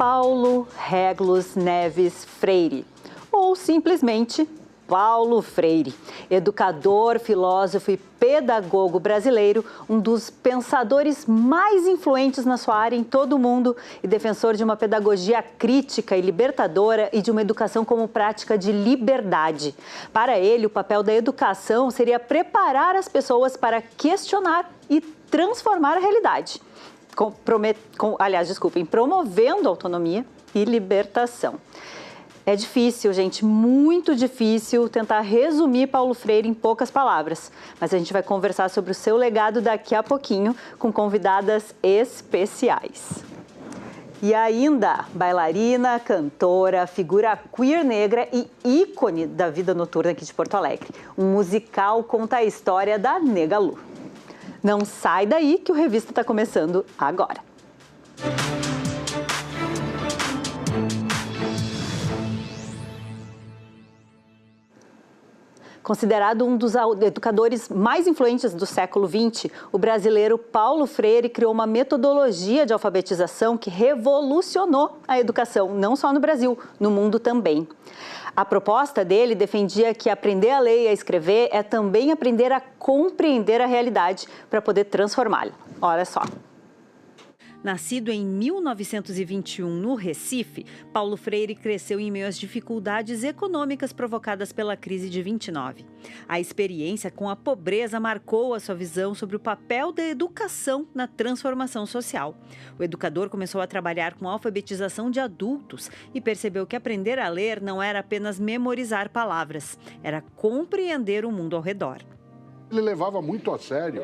Paulo Réglus Neves Freire, ou simplesmente Paulo Freire, educador, filósofo e pedagogo brasileiro, um dos pensadores mais influentes na sua área em todo o mundo e defensor de uma pedagogia crítica e libertadora e de uma educação como prática de liberdade. Para ele, o papel da educação seria preparar as pessoas para questionar e transformar a realidade, promovendo autonomia e libertação. É difícil, gente, muito difícil tentar resumir Paulo Freire em poucas palavras, mas a gente vai conversar sobre o seu legado daqui a pouquinho com convidadas especiais. E ainda, bailarina, cantora, figura queer negra e ícone da vida noturna aqui de Porto Alegre. Um musical conta a história da Nega Lu. Não sai daí que o Revista está começando agora. Considerado um dos educadores mais influentes do século XX, o brasileiro Paulo Freire criou uma metodologia de alfabetização que revolucionou a educação, não só no Brasil, no mundo também. A proposta dele defendia que aprender a ler e a escrever é também aprender a compreender a realidade para poder transformá-la. Olha só. Nascido em 1921 no Recife, Paulo Freire cresceu em meio às dificuldades econômicas provocadas pela crise de 29. A experiência com a pobreza marcou a sua visão sobre o papel da educação na transformação social. O educador começou a trabalhar com a alfabetização de adultos e percebeu que aprender a ler não era apenas memorizar palavras, era compreender o mundo ao redor. Ele levava muito a sério,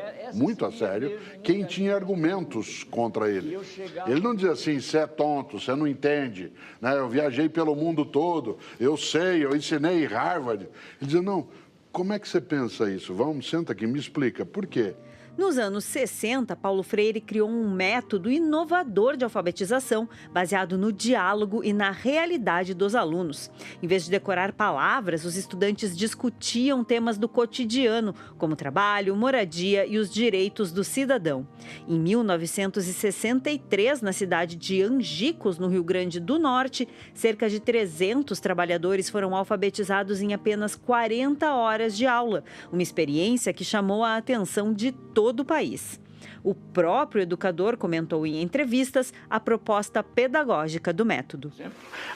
quem tinha argumentos contra ele. Ele não dizia assim, você é tonto, você não entende, né? Eu viajei pelo mundo todo, eu sei, eu ensinei em Harvard. Ele dizia, não, como é que você pensa isso? Vamos, senta aqui, me explica, por quê? Nos anos 60, Paulo Freire criou um método inovador de alfabetização baseado no diálogo e na realidade dos alunos. Em vez de decorar palavras, os estudantes discutiam temas do cotidiano, como trabalho, moradia e os direitos do cidadão. Em 1963, na cidade de Angicos, no Rio Grande do Norte, cerca de 300 trabalhadores foram alfabetizados em apenas 40 horas de aula, uma experiência que chamou a atenção de todo o país. O próprio educador comentou em entrevistas a proposta pedagógica do método.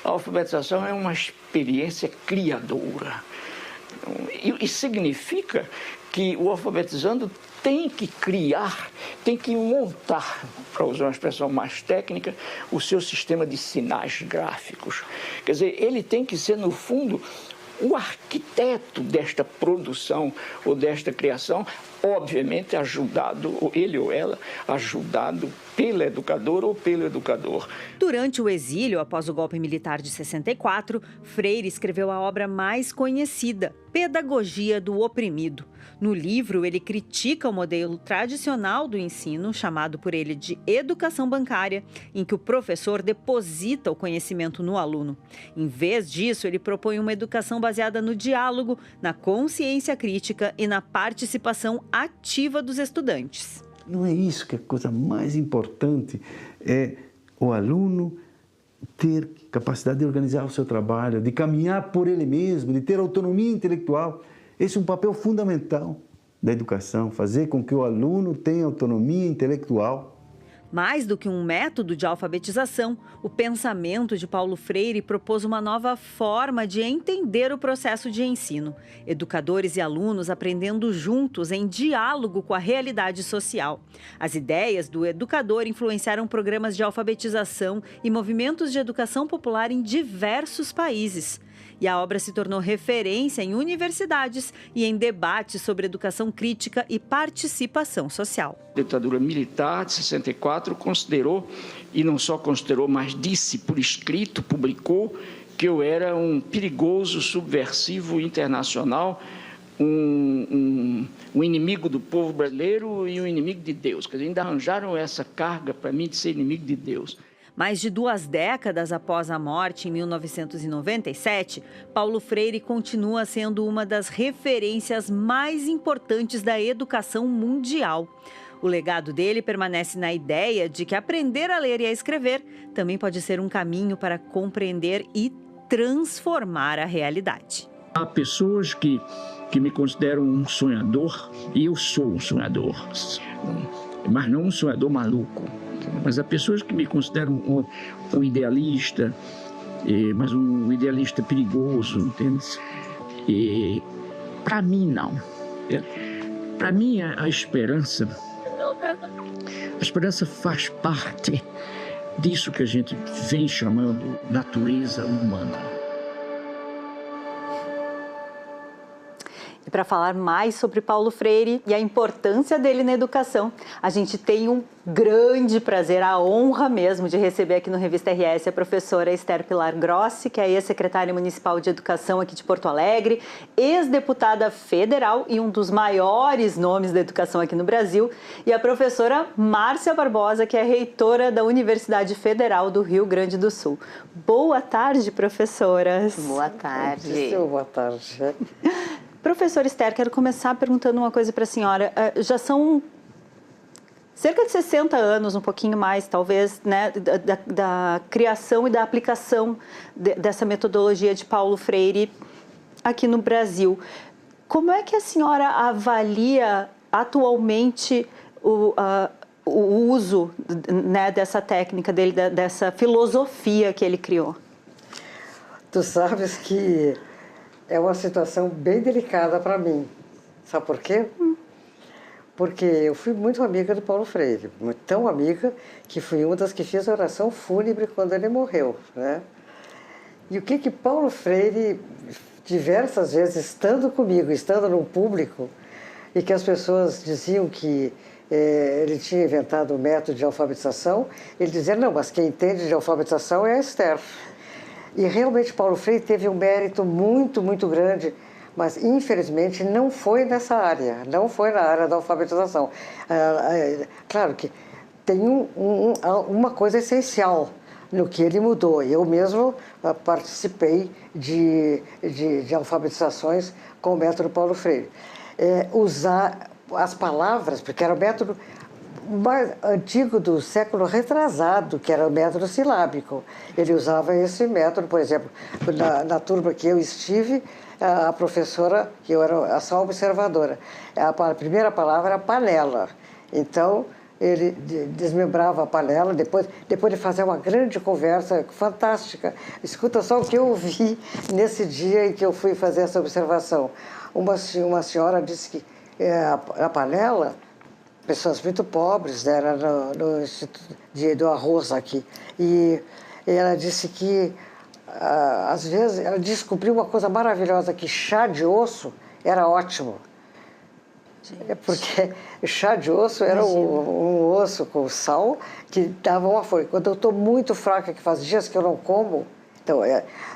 A alfabetização é uma experiência criadora. E significa que o alfabetizando tem que criar, tem que montar, para usar uma expressão mais técnica, o seu sistema de sinais gráficos. Quer dizer, ele tem que ser, no fundo, o arquiteto desta produção ou desta criação, obviamente ajudado, ou ele ou ela, ajudado pela educadora ou pelo educador. Durante o exílio, após o golpe militar de 64, Freire escreveu a obra mais conhecida, Pedagogia do Oprimido. No livro, ele critica o modelo tradicional do ensino, chamado por ele de educação bancária, em que o professor deposita o conhecimento no aluno. Em vez disso, ele propõe uma educação baseada no diálogo, na consciência crítica e na participação ativa dos estudantes. Não é isso que a coisa mais importante é o aluno ter capacidade de organizar o seu trabalho, de caminhar por ele mesmo, de ter autonomia intelectual. Esse é um papel fundamental da educação, fazer com que o aluno tenha autonomia intelectual. Mais do que um método de alfabetização, o pensamento de Paulo Freire propôs uma nova forma de entender o processo de ensino. Educadores e alunos aprendendo juntos em diálogo com a realidade social. As ideias do educador influenciaram programas de alfabetização e movimentos de educação popular em diversos países. E a obra se tornou referência em universidades e em debates sobre educação crítica e participação social. A ditadura militar de 64 considerou, e não só considerou, mas disse por escrito, publicou, que eu era um perigoso subversivo internacional, um inimigo do povo brasileiro e um inimigo de Deus. Quer dizer, ainda arranjaram essa carga para mim de ser inimigo de Deus. Mais de 2 décadas após a morte, em 1997, Paulo Freire continua sendo uma das referências mais importantes da educação mundial. O legado dele permanece na ideia de que aprender a ler e a escrever também pode ser um caminho para compreender e transformar a realidade. Há pessoas que me consideram um sonhador, e eu sou um sonhador, mas não um sonhador maluco. Mas há pessoas que me consideram um idealista, mas um idealista perigoso, entende? Para mim, não. Para mim, a esperança faz parte disso que a gente vem chamando natureza humana. E para falar mais sobre Paulo Freire e a importância dele na educação, a gente tem um grande prazer, a honra mesmo de receber aqui no Revista RS a professora Esther Pilar Grossi, que é ex-secretária municipal de educação aqui de Porto Alegre, ex-deputada federal e um dos maiores nomes da educação aqui no Brasil, e a professora Márcia Barbosa, que é reitora da Universidade Federal do Rio Grande do Sul. Boa tarde, professoras. Boa tarde. Boa tarde. Professora Esther, quero começar perguntando uma coisa para a senhora. Já são cerca de 60 anos, um pouquinho mais, talvez, né, da criação e da aplicação dessa metodologia de Paulo Freire aqui no Brasil. Como é que a senhora avalia atualmente o uso, né, dessa técnica dele, dessa filosofia que ele criou? Tu sabes que é uma situação bem delicada para mim. Sabe por quê? Porque eu fui muito amiga do Paulo Freire, tão amiga que fui uma das que fez a oração fúnebre quando ele morreu, né? E o que Paulo Freire, diversas vezes, estando comigo, estando num público, e que as pessoas diziam que ele tinha inventado o método de alfabetização, ele dizia, não, mas quem entende de alfabetização é a Esther. E realmente Paulo Freire teve um mérito muito, muito grande, mas infelizmente não foi nessa área, não foi na área da alfabetização. Claro que tem uma coisa essencial no que ele mudou. Eu mesmo participei de alfabetizações com o método Paulo Freire. Usar as palavras, porque era o método mais antigo do século retrasado, que era o método silábico. Ele usava esse método, por exemplo, na turma que eu estive, a professora, que eu era só observadora, a primeira palavra era panela. Então, ele desmembrava a panela, depois de fazer uma grande conversa fantástica. Escuta só o que eu ouvi nesse dia em que eu fui fazer essa observação. Uma senhora disse que a panela, pessoas muito pobres, né, era no Instituto do Arroz aqui. E ela disse que, às vezes, ela descobriu uma coisa maravilhosa, que chá de osso era ótimo. Gente. Porque chá de osso era um osso com sal que dava uma força. Quando eu estou muito fraca, que faz dias que eu não como, então,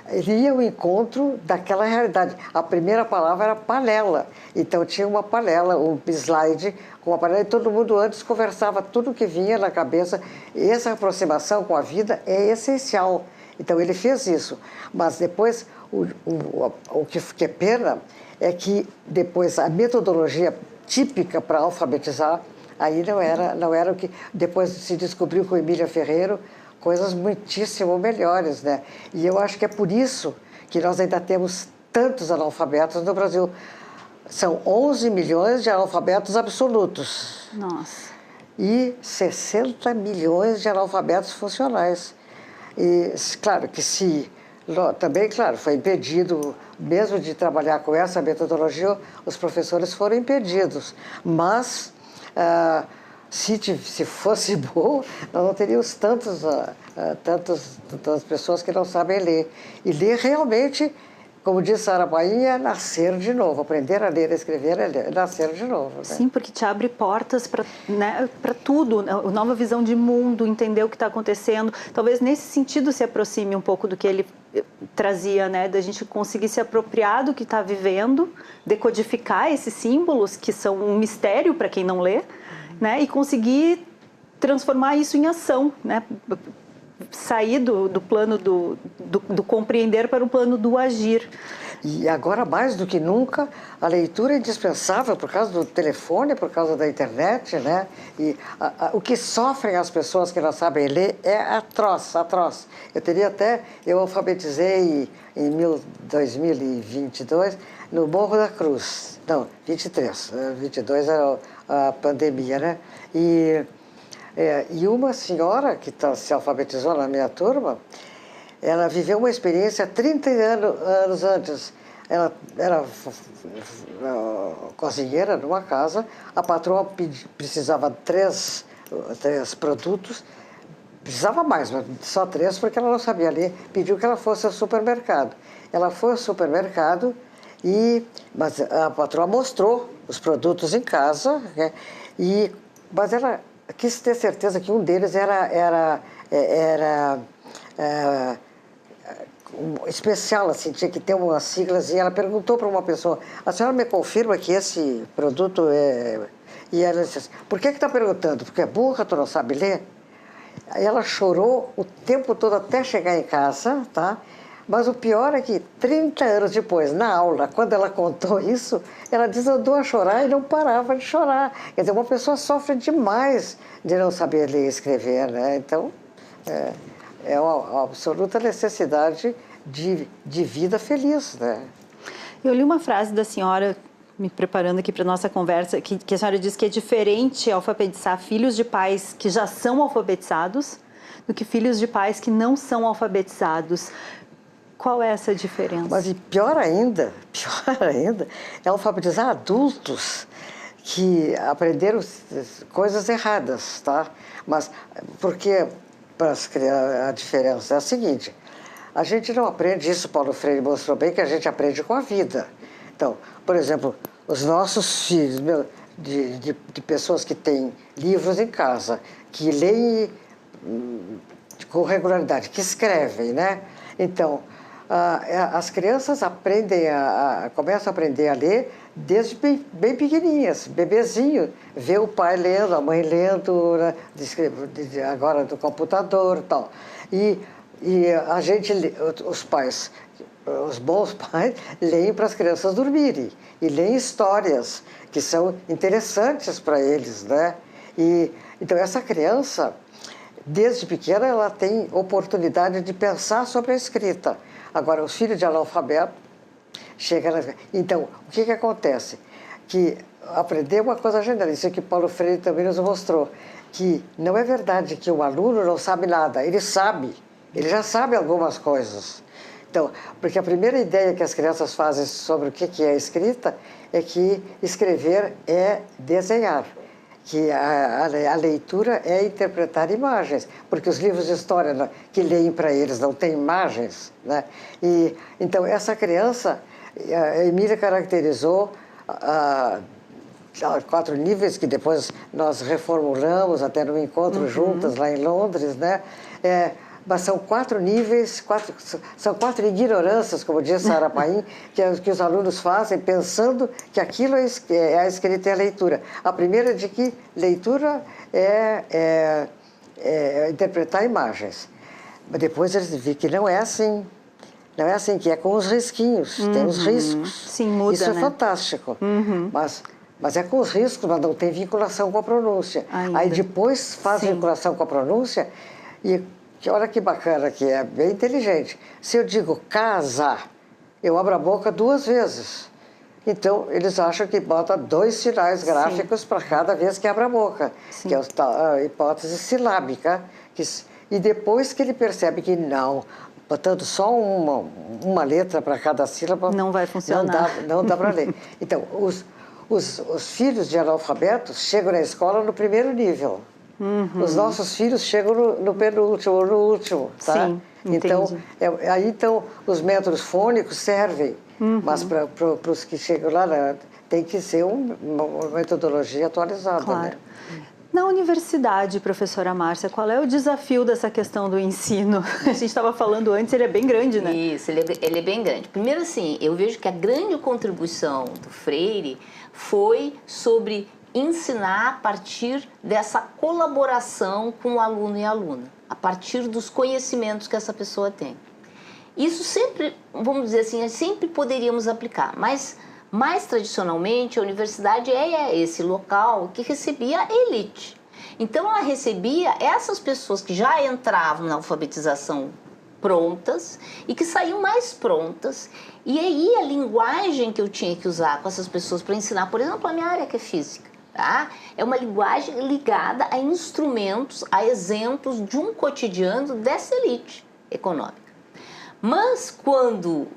ele ia ao encontro daquela realidade. A primeira palavra era panela. Então, tinha uma panela, um slide com uma panela, e todo mundo antes conversava tudo que vinha na cabeça. E essa aproximação com a vida é essencial. Então, ele fez isso. Mas depois, o que é pena é que depois a metodologia típica para alfabetizar, aí não era o que depois se descobriu com Emília Ferreiro, coisas muitíssimo melhores, né? E eu acho que é por isso que nós ainda temos tantos analfabetos no Brasil. São 11 milhões de analfabetos absolutos. Nossa. E 60 milhões de analfabetos funcionais. E, claro, que também, claro, foi impedido, mesmo de trabalhar com essa metodologia, os professores foram impedidos. Mas, se fosse bom, nós não teríamos tantas pessoas que não sabem ler. E ler realmente, como disse Sara Bainha, nascer de novo. Aprender a ler e escrever é nascer de novo. Né? Sim, porque te abre portas para, né, para tudo, nova visão de mundo, entender o que está acontecendo. Talvez nesse sentido se aproxime um pouco do que ele trazia, né, da gente conseguir se apropriar do que está vivendo, decodificar esses símbolos que são um mistério para quem não lê, né, e conseguir transformar isso em ação, né, sair do plano do compreender para o plano do agir. E agora, mais do que nunca, a leitura é indispensável por causa do telefone, por causa da internet, né? E o que sofrem as pessoas que não sabem ler é atroz, atroz. Eu alfabetizei em 2022 no Morro da Cruz. Não, 23. 22 era a pandemia, né? E uma senhora que se alfabetizou na minha turma, ela viveu uma experiência 30 anos antes. Ela era cozinheira numa casa, a patroa precisava de três produtos, precisava mais, mas só 3 porque ela não sabia ler, pediu que ela fosse ao supermercado. Ela foi ao supermercado, mas a patroa mostrou os produtos em casa, né? Mas ela quis ter certeza que um deles era especial, assim, tinha que ter umas siglas, e ela perguntou para uma pessoa: a senhora me confirma que esse produto é... E ela disse assim: por que está perguntando? Porque é burra, tu não sabe ler? Aí ela chorou o tempo todo até chegar em casa, tá? Mas o pior é que 30 anos depois, na aula, quando ela contou isso, ela desandou a chorar e não parava de chorar. Quer dizer, uma pessoa sofre demais de não saber ler e escrever, né? Então, é uma absoluta necessidade de vida feliz, né? Eu li uma frase da senhora, me preparando aqui para a nossa conversa, que a senhora disse que é diferente alfabetizar filhos de pais que já são alfabetizados do que filhos de pais que não são alfabetizados. Qual é essa diferença? Mas pior ainda, é alfabetizar adultos que aprenderam coisas erradas, tá? Mas porque a diferença é a seguinte: a gente não aprende isso, Paulo Freire mostrou bem que a gente aprende com a vida. Então, por exemplo, os nossos filhos, de pessoas que têm livros em casa, que leem com regularidade, que escrevem, né? Então, as crianças começam a aprender a ler desde bem pequenininhas, bebezinho, vê o pai lendo, a mãe lendo, né, agora do computador e tal. E a gente, os pais, os bons pais, leem para as crianças dormirem e leem histórias que são interessantes para eles, né? Então, essa criança, desde pequena, ela tem oportunidade de pensar sobre a escrita. Agora, os filhos de analfabeto chegam... Então, o que acontece? Que aprender uma coisa general, isso que Paulo Freire também nos mostrou, que não é verdade que o aluno não sabe nada, ele sabe, ele já sabe algumas coisas. Então, porque a primeira ideia que as crianças fazem sobre o que é escrita é que escrever é desenhar, que a leitura é interpretar imagens, porque os livros de história que leem para eles não têm imagens, né? Então, essa criança, a Emília caracterizou 4 níveis, que depois nós reformulamos até no encontro juntas lá em Londres, né? Mas são 4 níveis, são 4 ignorâncias, como diz Sara Paim, que os alunos fazem pensando que aquilo é a escrita e a leitura. A primeira é de que leitura é interpretar imagens. Mas depois eles viram que não é assim. Não é assim, que é com os risquinhos, tem os riscos. Sim, muda, isso é né? Fantástico. Mas é com os riscos, mas não tem vinculação com a pronúncia. Ainda. Aí depois faz vinculação com a pronúncia e... Olha que bacana que é, bem inteligente. Se eu digo casa, eu abro a boca 2 vezes. Então, eles acham que bota 2 sinais gráficos para cada vez que abre a boca, que é a hipótese silábica. E depois que ele percebe que não, botando só uma letra para cada sílaba... Não vai funcionar. Não dá para ler. Então, os filhos de analfabetos chegam na escola no primeiro nível. Os nossos filhos chegam no penúltimo ou no último, tá? Sim, então, então, os métodos fônicos servem, mas para os que chegam lá, tem que ser uma metodologia atualizada. Claro. Né? Na universidade, professora Márcia, qual é o desafio dessa questão do ensino? A gente estava falando antes, ele é bem grande, né? Isso, ele é bem grande. Primeiro, assim, eu vejo que a grande contribuição do Freire foi sobre ensinar a partir dessa colaboração com o aluno e a aluna, a partir dos conhecimentos que essa pessoa tem. Isso sempre, vamos dizer assim, sempre poderíamos aplicar, mas mais tradicionalmente a universidade é esse local que recebia a elite. Então ela recebia essas pessoas que já entravam na alfabetização prontas e que saíam mais prontas. E aí a linguagem que eu tinha que usar com essas pessoas para ensinar, por exemplo, a minha área que é física, tá? É uma linguagem ligada a instrumentos, a exemplos de um cotidiano dessa elite econômica. Mas quando,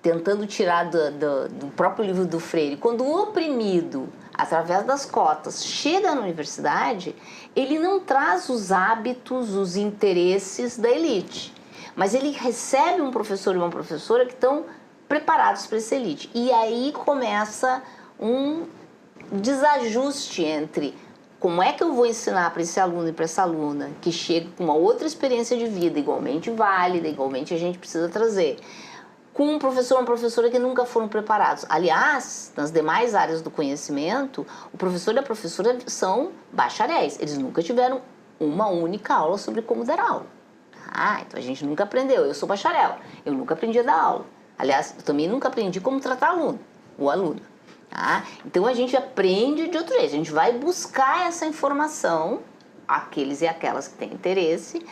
tentando tirar do próprio livro do Freire, quando o oprimido, através das cotas, chega na universidade, ele não traz os hábitos, os interesses da elite, mas ele recebe um professor e uma professora que estão preparados para essa elite. E aí começa um desajuste entre como é que eu vou ensinar para esse aluno e para essa aluna que chega com uma outra experiência de vida igualmente válida, igualmente a gente precisa trazer, com um professor ou uma professora que nunca foram preparados. Aliás, nas demais áreas do conhecimento, o professor e a professora são bacharéis. Eles nunca tiveram uma única aula sobre como dar aula. Então a gente nunca aprendeu. Eu sou bacharel, eu nunca aprendi a dar aula. Aliás, eu também nunca aprendi como tratar o aluno. Então a gente aprende de outro jeito. A gente vai buscar essa informação, aqueles e aquelas que têm interesse,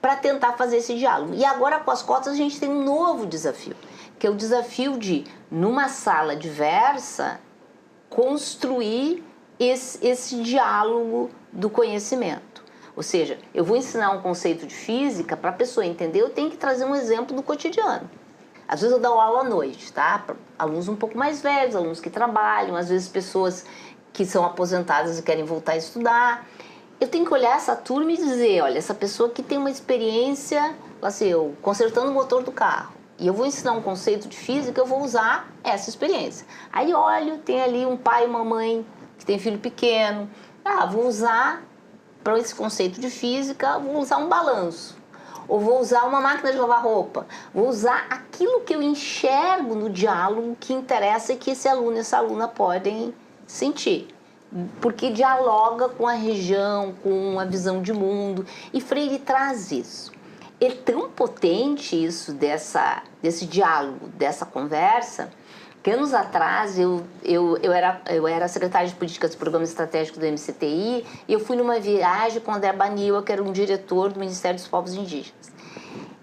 para tentar fazer esse diálogo. E agora com as cotas a gente tem um novo desafio, que é o desafio de, numa sala diversa, construir esse diálogo do conhecimento. Ou seja, eu vou ensinar um conceito de física, para a pessoa entender, eu tenho que trazer um exemplo do cotidiano. Às vezes eu dou aula à noite, tá? Para alunos um pouco mais velhos, alunos que trabalham, às vezes pessoas que são aposentadas e querem voltar a estudar. Eu tenho que olhar essa turma e dizer, olha, essa pessoa que tem uma experiência, assim, eu consertando o motor do carro, e eu vou ensinar um conceito de física, eu vou usar essa experiência. Aí olho, tem ali um pai e uma mãe que tem filho pequeno, vou usar, para esse conceito de física, vou usar um balanço. Ou vou usar uma máquina de lavar roupa, vou usar aquilo que eu enxergo no diálogo que interessa e que esse aluno e essa aluna podem sentir. Porque dialoga com a região, com a visão de mundo, e Freire traz isso. É tão potente isso desse diálogo, dessa conversa, que anos atrás eu era secretária de Políticas e Programas Estratégicos do MCTI e eu fui numa viagem com o André Baniwa, que era um diretor do Ministério dos Povos Indígenas.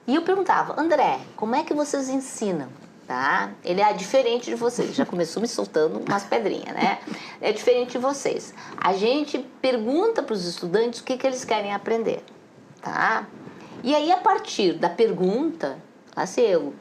E eu perguntava, André, como é que vocês ensinam? Tá? Ele é diferente de vocês, já começou me soltando umas pedrinhas, né? É diferente de vocês. A gente pergunta para os estudantes o que eles querem aprender, tá? E aí, a partir da pergunta, assim,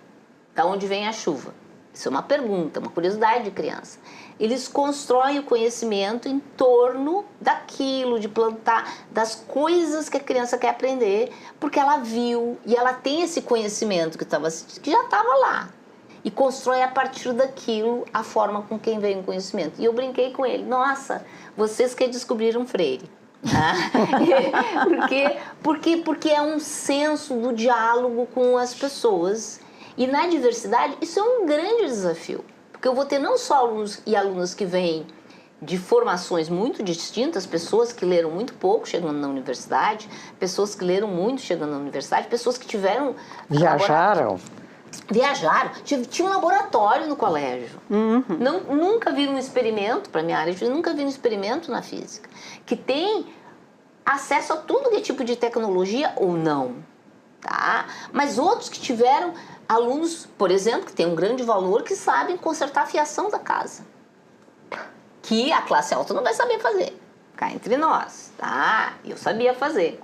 da onde vem a chuva? Isso é uma pergunta, uma curiosidade de criança. Eles constroem o conhecimento em torno daquilo, de plantar, das coisas que a criança quer aprender, porque ela viu e ela tem esse conhecimento que já estava lá. E constrói a partir daquilo a forma com quem vem o conhecimento. E eu brinquei com ele, nossa, vocês que descobriram Freire. Porque é um senso do diálogo com as pessoas. E na diversidade, isso é um grande desafio. Porque eu vou ter não só alunos e alunas que vêm de formações muito distintas, pessoas que leram muito pouco chegando na universidade, pessoas que leram muito chegando na universidade, pessoas que tiveram... Viajaram, tinha um laboratório no colégio. Nunca vi um experimento, para minha área, nunca vi um experimento na física, que tem acesso a tudo que é tipo de tecnologia ou não, tá? Mas outros que tiveram alunos, por exemplo, que têm um grande valor, que sabem consertar a fiação da casa, que a classe alta não vai saber fazer, cá entre nós, tá? Eu sabia fazer,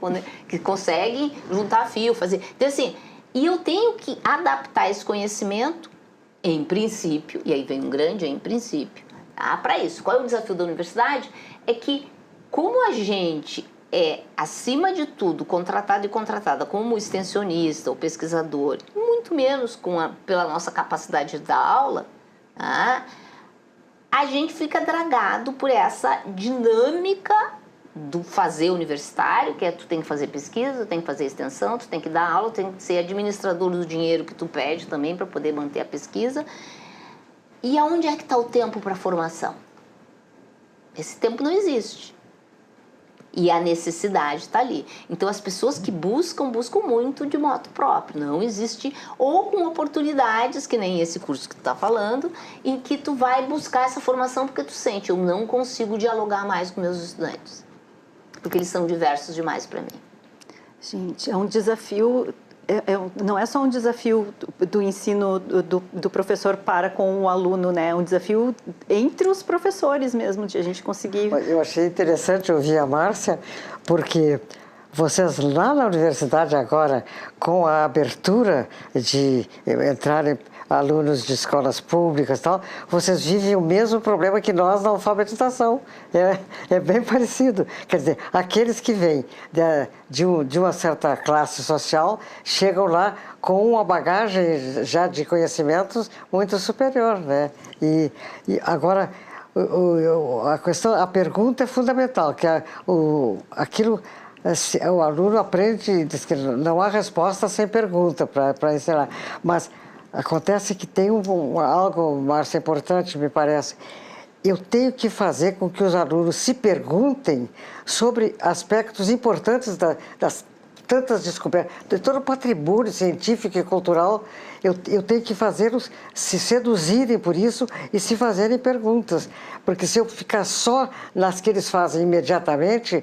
que conseguem juntar fio, fazer. Então, assim, e eu tenho que adaptar esse conhecimento, em princípio, e aí vem um grande em princípio, tá? Para isso. Qual é o desafio da universidade? É que, como a gente é, acima de tudo, contratado e contratada como extensionista ou pesquisador, muito menos pela nossa capacidade de dar aula, tá? A gente fica dragado por essa dinâmica do fazer universitário, que é tu tem que fazer pesquisa, tu tem que fazer extensão, tu tem que dar aula, tu tem que ser administrador do dinheiro que tu pede também para poder manter a pesquisa. E aonde é que está o tempo para a formação? Esse tempo não existe. E a necessidade está ali. Então, as pessoas que buscam muito de modo próprio. Não existe, ou com oportunidades, que nem esse curso que tu está falando, em que tu vai buscar essa formação porque tu sente, eu não consigo dialogar mais com meus estudantes, porque eles são diversos demais para mim. Gente, é um desafio... não é só um desafio do ensino do professor para com o aluno, né? É um desafio entre os professores mesmo, de a gente conseguir... Eu achei interessante ouvir a Márcia, porque vocês lá na universidade agora, com a abertura de entrarem alunos de escolas públicas e tal, vocês vivem o mesmo problema que nós na alfabetização. É bem parecido. Quer dizer, aqueles que vêm de uma certa classe social chegam lá com uma bagagem já de conhecimentos muito superior, né? E agora, a pergunta é fundamental, que o aluno aprende, diz que não há resposta sem pergunta para ensinar, mas acontece que tem algo, Márcia, importante, me parece. Eu tenho que fazer com que os alunos se perguntem sobre aspectos importantes das tantas descobertas, de todo o patrimônio científico e cultural. Eu tenho que fazê-los se seduzirem por isso e se fazerem perguntas. Porque se eu ficar só nas que eles fazem imediatamente,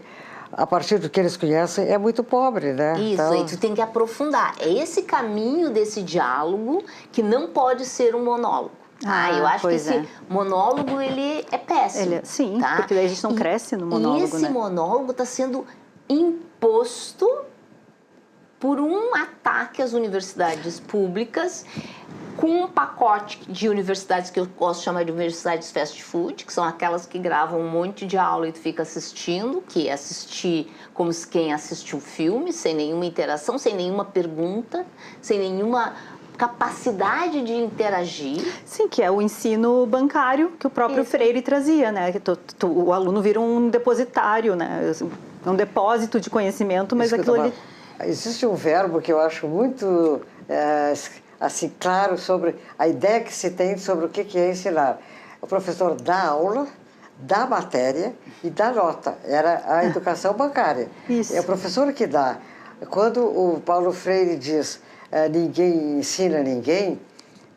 a partir do que eles conhecem, é muito pobre, né? Isso, então... aí tu tem que aprofundar. É esse caminho desse diálogo que não pode ser um monólogo. Eu acho que esse monólogo, ele é péssimo. Sim, tá? porque daí a gente não cresce no monólogo, e esse monólogo está sendo imposto por um ataque às universidades públicas, com um pacote de universidades que eu gosto de chamar de universidades fast food, que são aquelas que gravam um monte de aula e tu fica assistindo, que é assistir como quem assiste um filme, sem nenhuma interação, sem nenhuma pergunta, sem nenhuma capacidade de interagir. Sim, que é o ensino bancário que o próprio Freire trazia, né? Que o aluno vira um depositário, né? Um depósito de conhecimento, mas aquilo ali... Existe um verbo que eu acho muito... assim, claro, sobre a ideia que se tem sobre o que é ensinar. O professor dá aula, dá matéria e dá nota. Era a educação bancária. Isso. É o professor que dá. Quando o Paulo Freire diz ninguém ensina ninguém,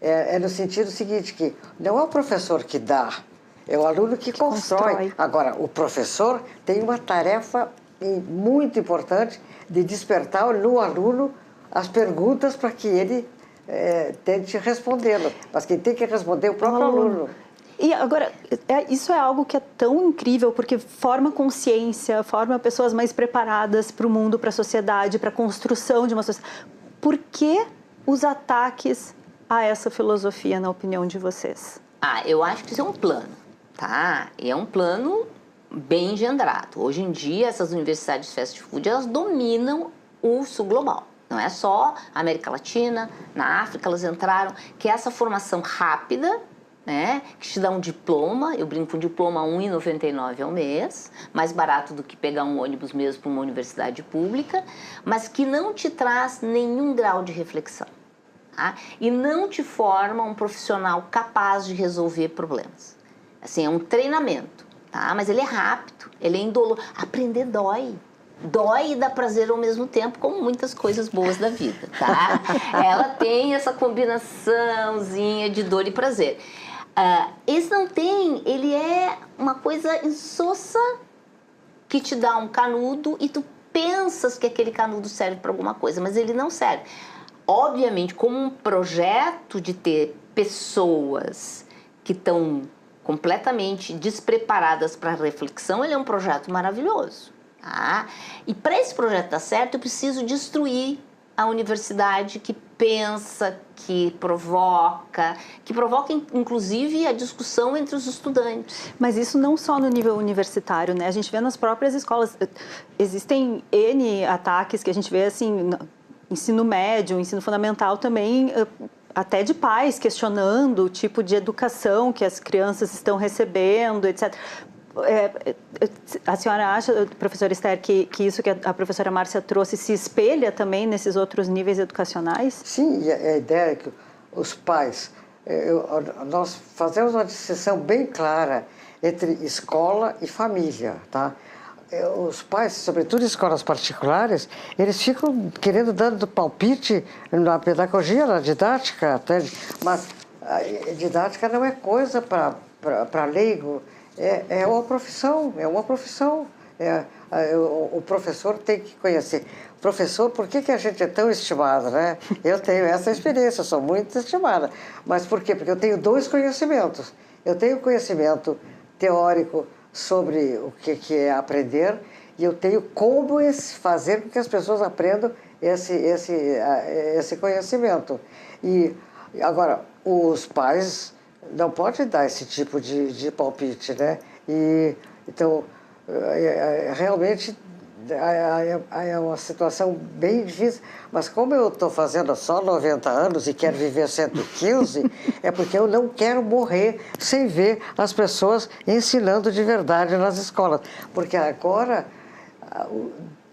é no sentido seguinte, que não é o professor que dá, é o aluno que constrói. Agora, o professor tem uma tarefa muito importante de despertar no aluno as perguntas para que ele tente respondê-lo. Mas quem tem que responder é o próprio aluno. E agora, isso é algo que é tão incrível, porque forma consciência, forma pessoas mais preparadas para o mundo, para a sociedade, para a construção de uma sociedade. Por que os ataques a essa filosofia, na opinião de vocês? Eu acho que isso é um plano, tá? E é um plano bem engendrado. Hoje em dia, essas universidades fast food, elas dominam o sul global. Não é só a América Latina, na África elas entraram, que é essa formação rápida, né, que te dá um diploma, eu brinco com diploma R$ 1,99 ao mês, mais barato do que pegar um ônibus mesmo para uma universidade pública, mas que não te traz nenhum grau de reflexão, tá? E não te forma um profissional capaz de resolver problemas. Assim, é um treinamento, tá? Mas ele é rápido, ele é indolor. Aprender dói. Dói e dá prazer ao mesmo tempo, como muitas coisas boas da vida, tá? Ela tem essa combinaçãozinha de dor e prazer. Esse não tem, ele é uma coisa insossa que te dá um canudo e tu pensas que aquele canudo serve para alguma coisa, mas ele não serve. Obviamente, como um projeto de ter pessoas que estão completamente despreparadas para a reflexão, ele é um projeto maravilhoso. E para esse projeto dar certo, eu preciso destruir a universidade que pensa, que provoca inclusive a discussão entre os estudantes. Mas isso não só no nível universitário, né? A gente vê nas próprias escolas, existem N ataques que a gente vê assim, no ensino médio, ensino fundamental também, até de pais questionando o tipo de educação que as crianças estão recebendo, etc. A senhora acha, professora Esther, que isso que a professora Márcia trouxe se espelha também nesses outros níveis educacionais? Sim, e a ideia é que os pais, nós fazemos uma distinção bem clara entre escola e família, tá? os pais, sobretudo em escolas particulares, eles ficam querendo dando palpite na pedagogia, na didática, até, mas a didática não é coisa para leigo, é uma profissão, o professor tem que conhecer. Professor, por que a gente é tão estimado, né? Eu tenho essa experiência, sou muito estimada. Mas por quê? Porque eu tenho dois conhecimentos. Eu tenho conhecimento teórico sobre o que é aprender e eu tenho como fazer com que as pessoas aprendam esse conhecimento. E agora, os pais não podem dar esse tipo de palpite, né? E, então, realmente é uma situação bem difícil, mas como eu estou fazendo só 90 anos e quero viver 115, é porque eu não quero morrer sem ver as pessoas ensinando de verdade nas escolas. Porque agora,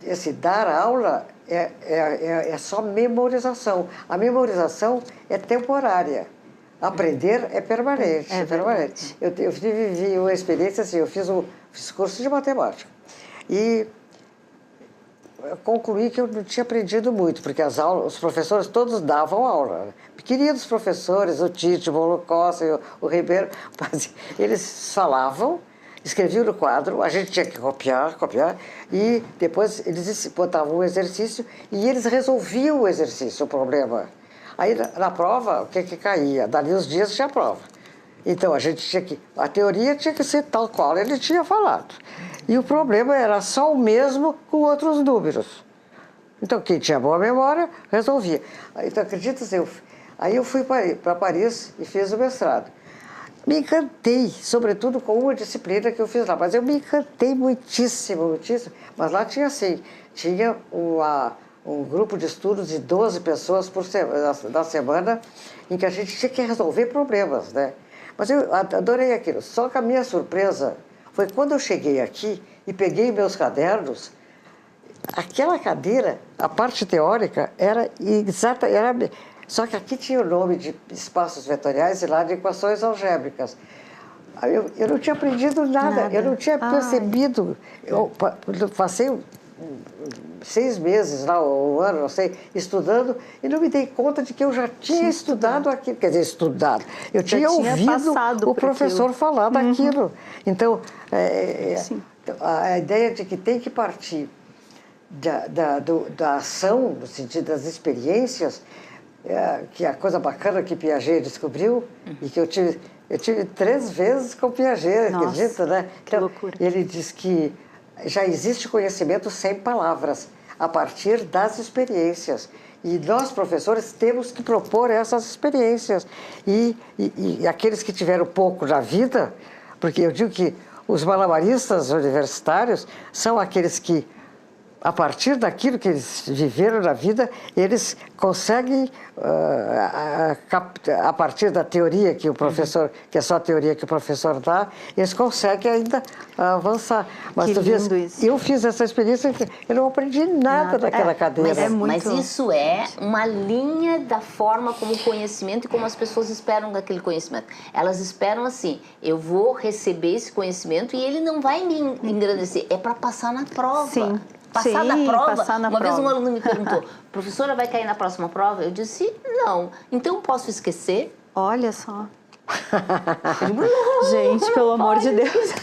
esse dar aula é só memorização. A memorização é temporária. Aprender é permanente. É permanente. Eu vivi uma experiência assim, eu fiz curso de matemática. E eu concluí que eu não tinha aprendido muito, porque os professores todos davam aula. Queridos professores, o Tite, o Bolo Costa e o Ribeiro, mas eles falavam, escreviam no quadro, a gente tinha que copiar, e depois eles botavam um exercício e eles resolviam o exercício, o problema. Aí na prova, o que caía? Dali uns dias tinha prova. Então a teoria tinha que ser tal qual ele tinha falado. E o problema era só o mesmo com outros números. Então, quem tinha boa memória, resolvia. Então, acredita, aí eu fui para Paris e fiz o mestrado. Me encantei, sobretudo com uma disciplina que eu fiz lá, mas eu me encantei muitíssimo. Mas lá tinha assim, tinha um grupo de estudos de 12 pessoas na semana, em que a gente tinha que resolver problemas, né? Mas eu adorei aquilo. Só que a minha surpresa foi quando eu cheguei aqui e peguei meus cadernos, aquela cadeira, a parte teórica, era exata, só que aqui tinha o nome de espaços vetoriais e lá de equações algébricas. Eu não tinha aprendido nada. Eu não tinha percebido. Eu passei 6 meses lá, um ano, não sei, estudando, e não me dei conta de que eu já tinha estudado aquilo. Quer dizer, estudado. Eu tinha ouvido o professor falar daquilo. Então, a ideia de que tem que partir da ação, no sentido das experiências, que é a coisa bacana que Piaget descobriu, e que eu tive 3 vezes com Piaget, acredita, né? Que loucura. Ele diz que já existe conhecimento sem palavras, a partir das experiências. E nós, professores, temos que propor essas experiências. E aqueles que tiveram pouco na vida, porque eu digo que os malabaristas universitários são aqueles que, a partir daquilo que eles viveram na vida, eles conseguem, a partir da teoria que o professor, que é só a teoria que o professor dá, eles conseguem ainda avançar. Mas tu vês, eu fiz essa experiência, eu não aprendi nada daquela cadeira. Mas isso é uma linha da forma como o conhecimento e como as pessoas esperam daquele conhecimento. Elas esperam assim, eu vou receber esse conhecimento e ele não vai me engrandecer, é para passar na prova. Sim. Passar na prova. Uma vez prova. um aluno me perguntou, professora, vai cair na próxima prova? Eu disse, não. Então, posso esquecer? Olha só. Gente, pelo amor de Deus.